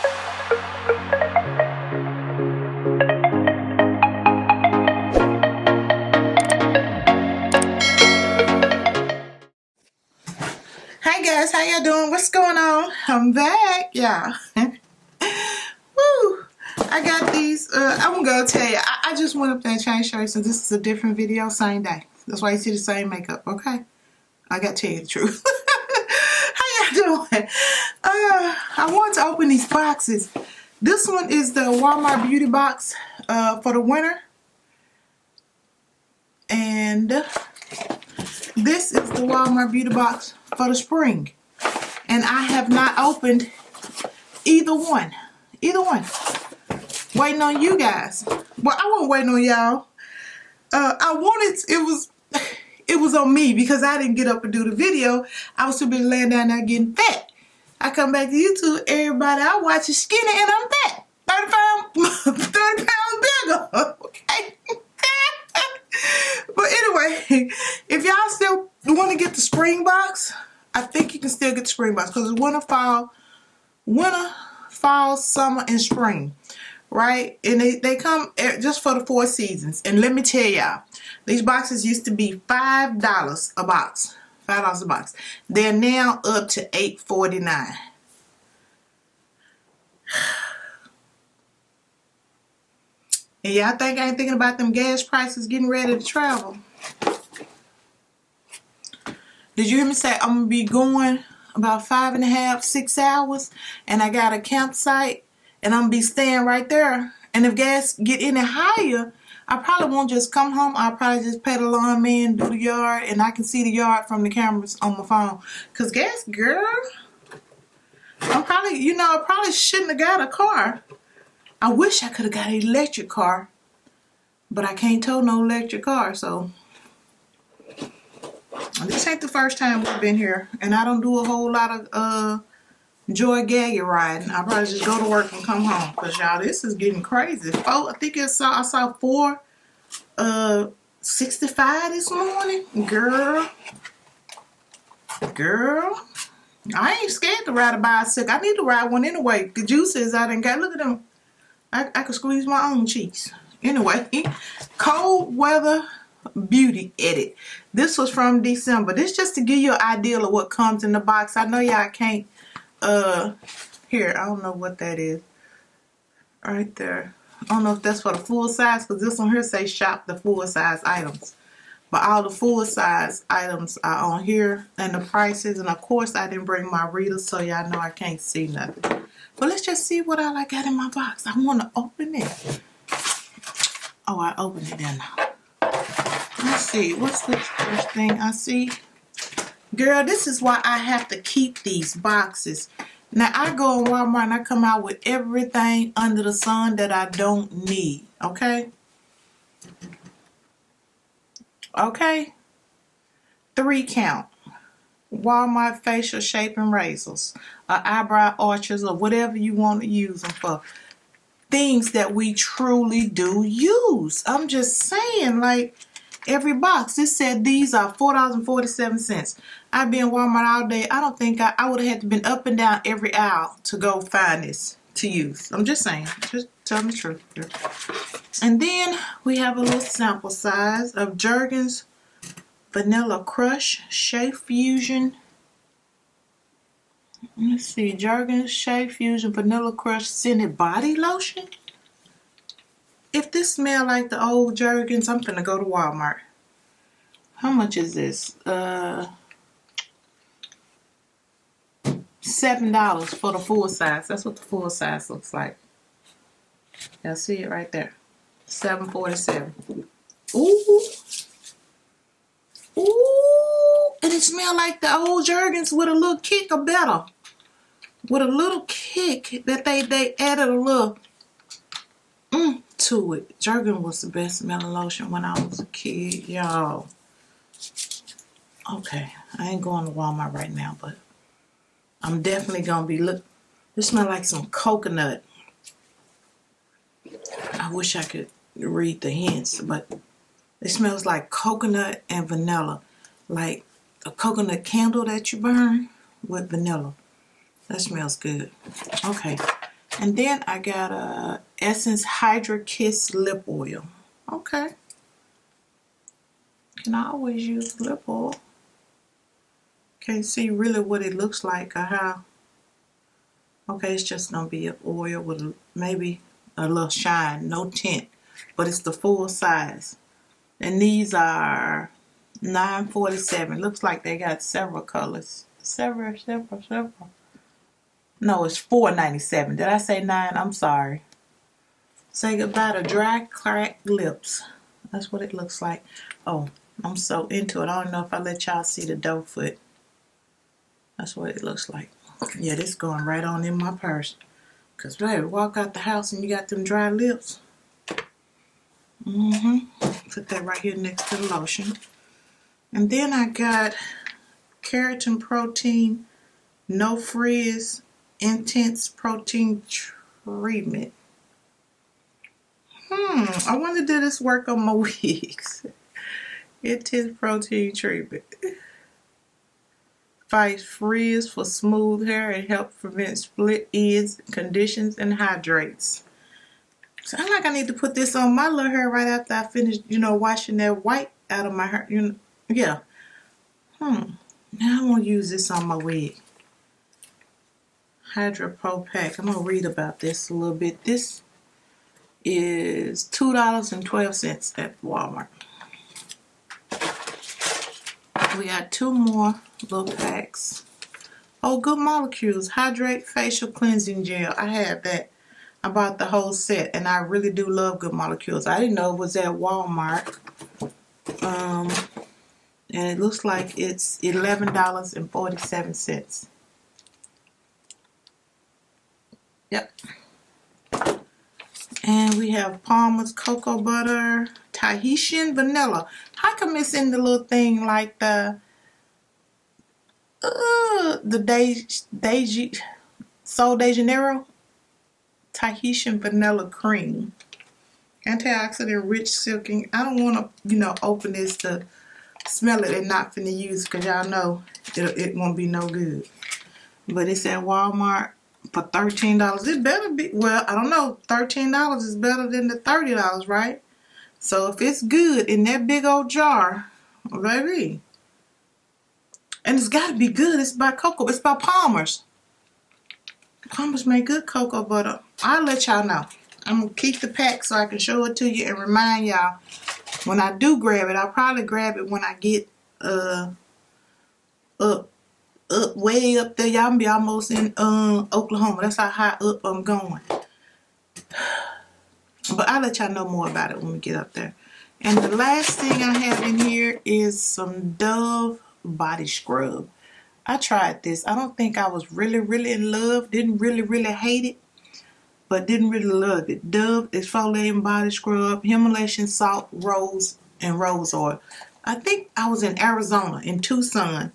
Hey guys, how y'all doing? What's going on? I'm back, y'all. Woo! I got these. I'm gonna tell you. I just went up there and changed shirts, and this is a different video, same day. That's why you see the same makeup. Okay, I gotta tell you the truth. How y'all doing? I want to open these boxes. This one is the Walmart beauty box for the winter, and this is the Walmart beauty box for the spring. And I have not opened either one. Either one. Waiting on you guys. Well, I wasn't waiting on y'all. It was on me because I didn't get up and do the video. I was too busy laying down there getting fat. I come back to YouTube, everybody I watch is skinny and I'm fat. 30 pounds bigger. Okay. But anyway, if y'all still want to get the spring box, I think you can still get the spring box because it's winter, fall, summer, and spring, right? And they come just for the 4 seasons. And let me tell y'all, these boxes used to be $5 a box. $5 a box. They're now up to $8.49. And y'all think I ain't thinking about them gas prices getting ready to travel? Did you hear me say I'm going to be going about 5.5, 6 hours, and I got a campsite, and I'm going to be staying right there. And if gas get any higher, I probably won't just come home. I'll probably just pay the lawn man, do the yard, and I can see the yard from the cameras on my phone. Because gas, girl, I probably shouldn't have got a car. I wish I could have got an electric car, but I can't tow no electric car, so this ain't the first time we've been here, and I don't do a whole lot of joy gaggy riding. I probably just go to work and come home, because y'all, this is getting crazy. I think I saw 465 this morning. Girl, I ain't scared to ride a bicycle. I need to ride one anyway. The juices I done got, look at them. I could squeeze my own cheeks. Anyway, cold weather beauty edit. This was from December. This just to give you an idea of what comes in the box. I know y'all can't here, I don't know what that is right there. I don't know if that's for the full size, because this one here say shop the full size items, but all the full size items are on here and the prices. And of course I didn't bring my reader, so y'all know I can't see nothing. But let's just see what I got in my box. I want to open it. Oh, I opened it then. Let's see. What's the first thing I see? Girl, this is why I have to keep these boxes. Now, I go in Walmart and I come out with everything under the sun that I don't need. Okay? Okay? 3 count. Walmart facial shaping razors, or eyebrow archers, or whatever you want to use them for. Things that we truly do use. I'm just saying, like, every box. This said these are $4.47. I've been in Walmart all day. I don't think I would have had to been up and down every aisle to go find this to use. I'm just saying. Just telling the truth here. And then we have a little sample size of Jergens Vanilla Crush Shea Fusion. Let's see, Jergens Shea Fusion Vanilla Crush Scented Body Lotion. If this smell like the old Jergens, I'm gonna go to Walmart. How much is this? $7 for the full size. That's what the full size looks like. Y'all see it right there. $7.47. Ooh. Ooh. And it smells like the old Jergens with a little kick or better. With a little kick that they added a little to it. Jergens was the best smelling lotion when I was a kid, y'all. Okay, I ain't going to Walmart right now, but I'm definitely gonna be this smells like some coconut. I wish I could read the hints, but it smells like coconut and vanilla, like a coconut candle that you burn with vanilla. That smells good. Okay, And then I got a Essence Hydra Kiss Lip Oil. Okay. Can I always use lip oil? Can't see really what it looks like or how. Okay, it's just gonna be an oil with maybe a little shine, no tint, but it's the full size. And these are $9.47. Looks like they got several colors. Several. No, it's $4.97. Did I say 9? I'm sorry. Say goodbye to dry, cracked lips. That's what it looks like. Oh, I'm so into it. I don't know if I let y'all see the doe foot. That's what it looks like. Yeah, this going right on in my purse. Because, baby, walk out the house and you got them dry lips. Put that right here next to the lotion. And then I got Keratin Protein No Frizz Intense Protein Treatment. I wonder did this work on my wigs. Intense Protein Treatment. Fights frizz for smooth hair and help prevent split ends, conditions, and hydrates. So I like I need to put this on my little hair right after I finish, washing that white out of my hair. Yeah. Now I want to use this on my wig. Hydra Pro Pack. I'm going to read about this a little bit. This is $2.12 at Walmart. We got 2 more little packs. Oh, Good Molecules Hydrate Facial Cleansing Gel. I have that. I bought the whole set, and I really do love Good Molecules. I didn't know it was at Walmart. And it looks like it's $11.47. Yep. And we have Palmer's Cocoa Butter Tahitian Vanilla. How come it's in the little thing like the Sol de Janeiro Tahitian Vanilla Cream. Antioxidant rich silking. I don't want to, open this to smell it and not finna use it because y'all know it won't be no good. But it's at Walmart for $13. It better be, well, I don't know, $13 is better than the $30, right? So if it's good in that big old jar, baby, and it's got to be good. It's by Cocoa. It's by Palmer's. Palmer's make good cocoa butter. I'll let y'all know. I'm going to keep the pack so I can show it to you and remind y'all when I do grab it. I'll probably grab it when I get up way up there. Y'all be almost in Oklahoma. That's how high up I'm going. But I'll let y'all know more about it when we get up there. And the last thing I have in here is some Dove body scrub. I tried this. I don't think I was really in love. Didn't really hate it, but didn't really love it. Dove exfoliating body scrub, Himalayan salt, rose, and rose oil. I think I was in Arizona, in Tucson,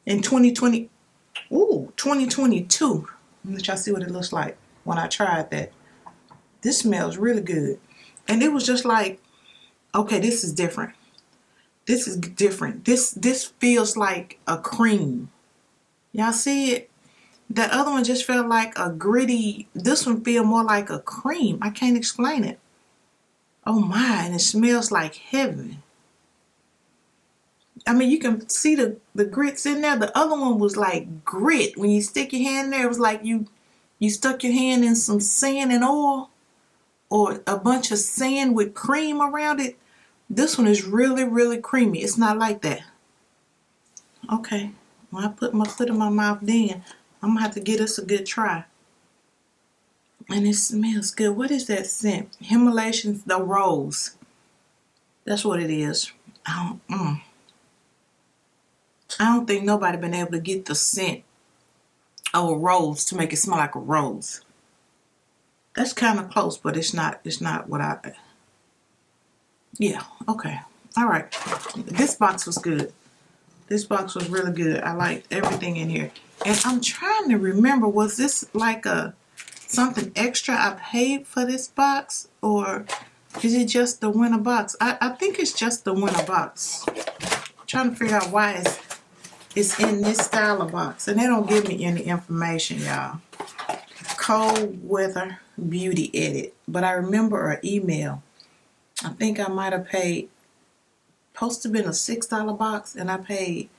in 2022. Let y'all see what it looks like when I tried that. This smells really good. And it was just like, okay, this is different. This is different. This feels like a cream. Y'all see it? That other one just felt like a gritty. This one feel more like a cream. I can't explain it. Oh my, and it smells like heaven. I mean, you can see the grits in there. The other one was like grit. When you stick your hand there, it was like you stuck your hand in some sand and oil or a bunch of sand with cream around it. This one is really creamy. It's not like that. Okay. When I put my foot in my mouth then, I'm going to have to give this a good try. And it smells good. What is that scent? Himalayan, the rose. That's what it is. I don't think nobody been able to get the scent of a rose to make it smell like a rose. That's kind of close, but it's not what I... Yeah, okay. All right. This box was good. This box was really good. I liked everything in here. And I'm trying to remember, was this like something extra I paid for this box? Or is it just the winter box? I think it's just the winter box. I'm trying to figure out why it's in this style of box. And they don't give me any information, y'all. Cold Weather Beauty Edit. But I remember an email. I think I might have paid, supposed to have been a $6 box, and I paid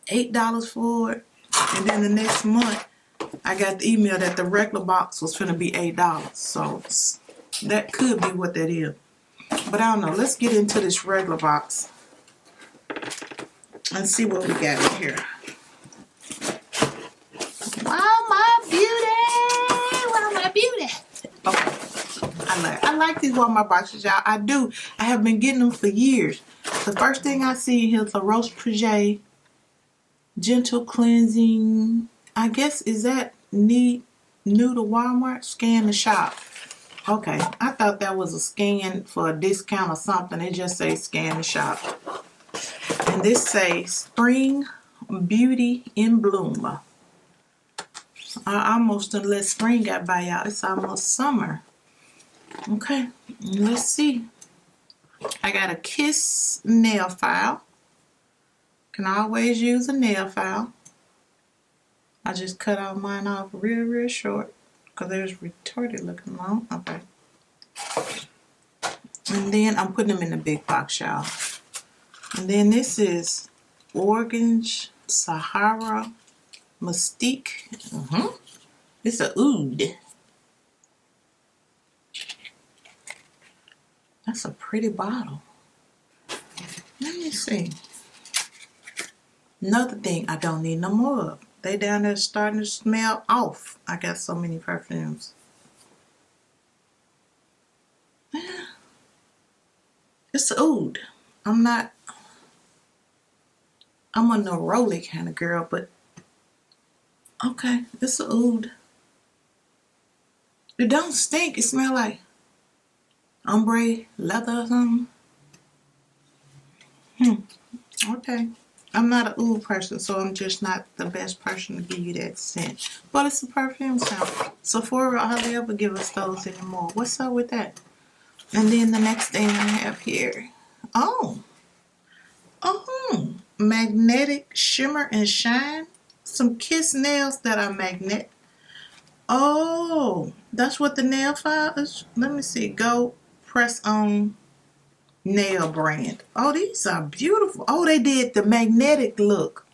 $8 for it. And then the next month, I got the email that the regular box was finna be $8. So that could be what that is. But I don't know. Let's get into this regular box and see what we got in here. Wow, my beauty! Wow, my beauty! Okay. I like these Walmart boxes, y'all. I do. I have been getting them for years. The first thing I see here is La Roche-Posay Gentle Cleansing. I guess, is that new to Walmart? Scan to shop. Okay, I thought that was a scan for a discount or something. It just says scan to shop. And this says Spring Beauty in Bloom. I almost done let spring got by, y'all. It's almost summer. Okay, let's see. I got a Kiss nail file. Can always use a nail file. I just cut all mine off real short because there's retarded looking long. Okay. And then I'm putting them in the big box, y'all. And then this is Orange Sahara Mystique. It's a oud. That's a pretty bottle. Let me see. Another thing I don't need no more of. They down there starting to smell off. I got so many perfumes. It's a oud. I'm a neroli kind of girl, but okay, it's a oud. It don't stink. It smell like ombre leather or something. Okay. I'm not an oud person, so I'm just not the best person to give you that scent. But it's a perfume sample. Sephora hardly ever give us those anymore. What's up with that? And then the next thing I have here. Magnetic Shimmer and Shine. Some Kiss nails that are magnet. Oh, that's what the nail file is. Let me see. Go Press On nail brand. Oh, these are beautiful. Oh, they did the magnetic look.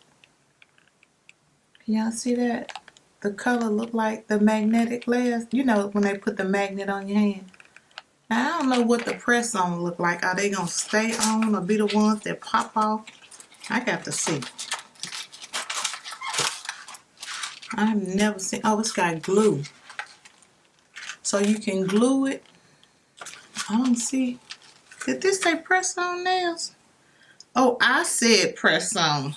Can y'all see that? The color look like the magnetic glass. You know, when they put the magnet on your hand. Now, I don't know what the press on look like. Are they going to stay on or be the ones that pop off? I got to see. I've never seen. Oh, it's got glue. So you can glue it. I don't see. Did this say press on nails? Oh, I said press on.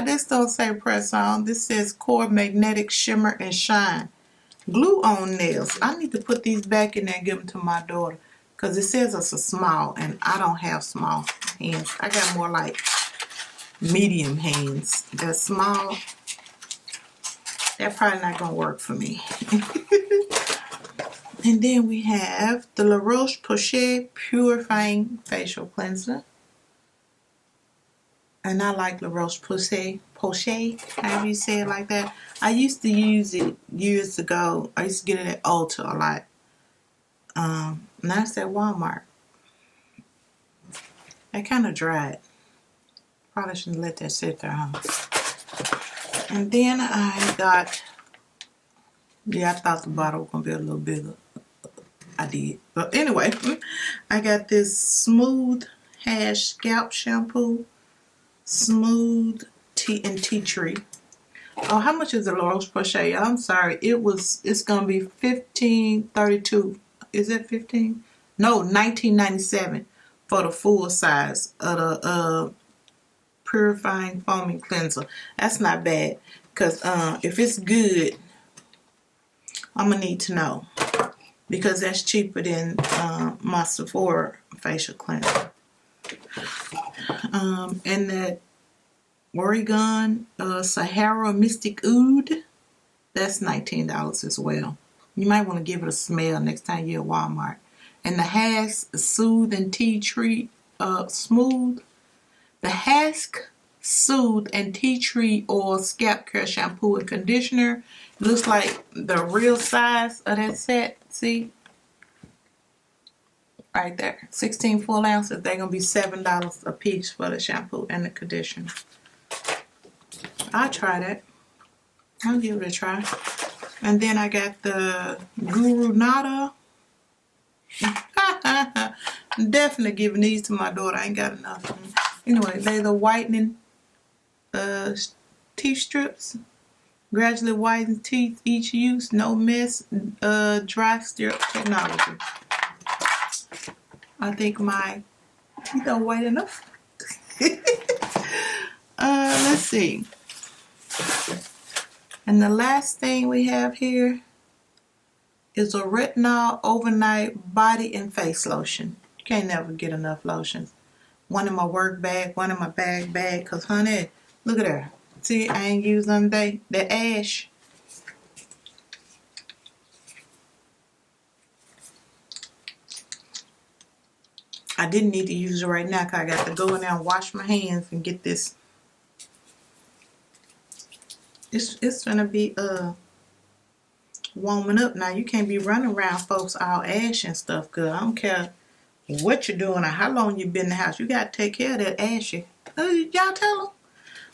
This don't say press on. This says Core Magnetic Shimmer and Shine. Glue on nails. I need to put these back in there and give them to my daughter. Because it says it's a small, and I don't have small hands. I got more like medium hands. That small, that probably not going to work for me. And then we have the La Roche-Posay Purifying Facial Cleanser. And I like La Roche-Posay, however you say it like that. I used to use it years ago. I used to get it at Ulta a lot. Now it's at Walmart. I kind of dried. Probably shouldn't let that sit there, huh? And then I got, I thought the bottle was going to be a little bigger. I did. But anyway, I got this Smooth Hash Scalp Shampoo. Smooth Tea Tree. Oh, how much is the La Roche-Posay? I'm sorry. It's going to be $15.32. Is that 15? No, $19.97 for the full size of the Purifying Foaming Cleanser. That's not bad. Because if it's good, I'm going to need to know. Because that's cheaper than my Sephora facial cleanser. And that Oregon Sahara Mystic Oud, that's $19 as well. You might want to give it a smell next time you're at Walmart. And the Hask Soothe and Tea Tree Smooth. The Hask Soothe and Tea Tree Oil Scalp Care Shampoo and Conditioner. Looks like the real size of that set. See? Right there. 16 full ounces. They're going to be $7 a piece for the shampoo and the conditioner. I'll try that. I'll give it a try. And then I got the Guru Nada. Definitely giving these to my daughter. I ain't got enough. Anyway, they're the whitening teeth strips. Gradually whiten teeth each use. No mess. Dry strip technology. I think my teeth are white enough. Let's see. And the last thing we have here is a retinol overnight body and face lotion. You can't never get enough lotions. One in my work bag, one in my bag, cause honey, look at her. See, I ain't used them today. The ash. I didn't need to use it right now because I got to go in there and wash my hands and get this. It's gonna be warming up now. You can't be running around folks all ash and stuff, cause I don't care what you're doing or how long you've been in the house. You gotta take care of that ashy. Y'all tell them.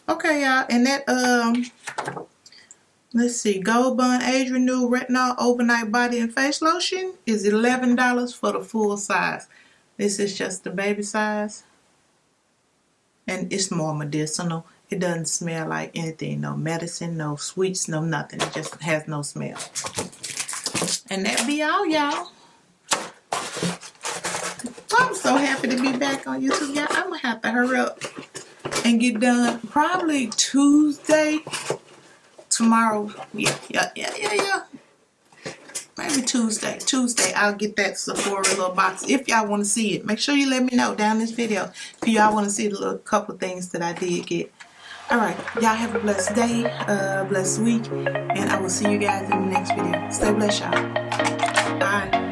Okay, y'all, and that let's see, Gold Bond Age Renew Retinol Overnight Body and Face Lotion is $11 for the full size. This is just the baby size. And it's more medicinal. It doesn't smell like anything. No medicine, no sweets, no nothing. It just has no smell. And that be all, y'all. I'm so happy to be back on YouTube, y'all. I'm going to have to hurry up and get done probably Tuesday. Tomorrow. Yeah. Maybe Tuesday. I'll get that Sephora little box. If y'all want to see it, make sure you let me know down this video if y'all want to see the little couple things that I did get. Alright, y'all have a blessed day, blessed week, and I will see you guys in the next video. Stay blessed, y'all. Bye.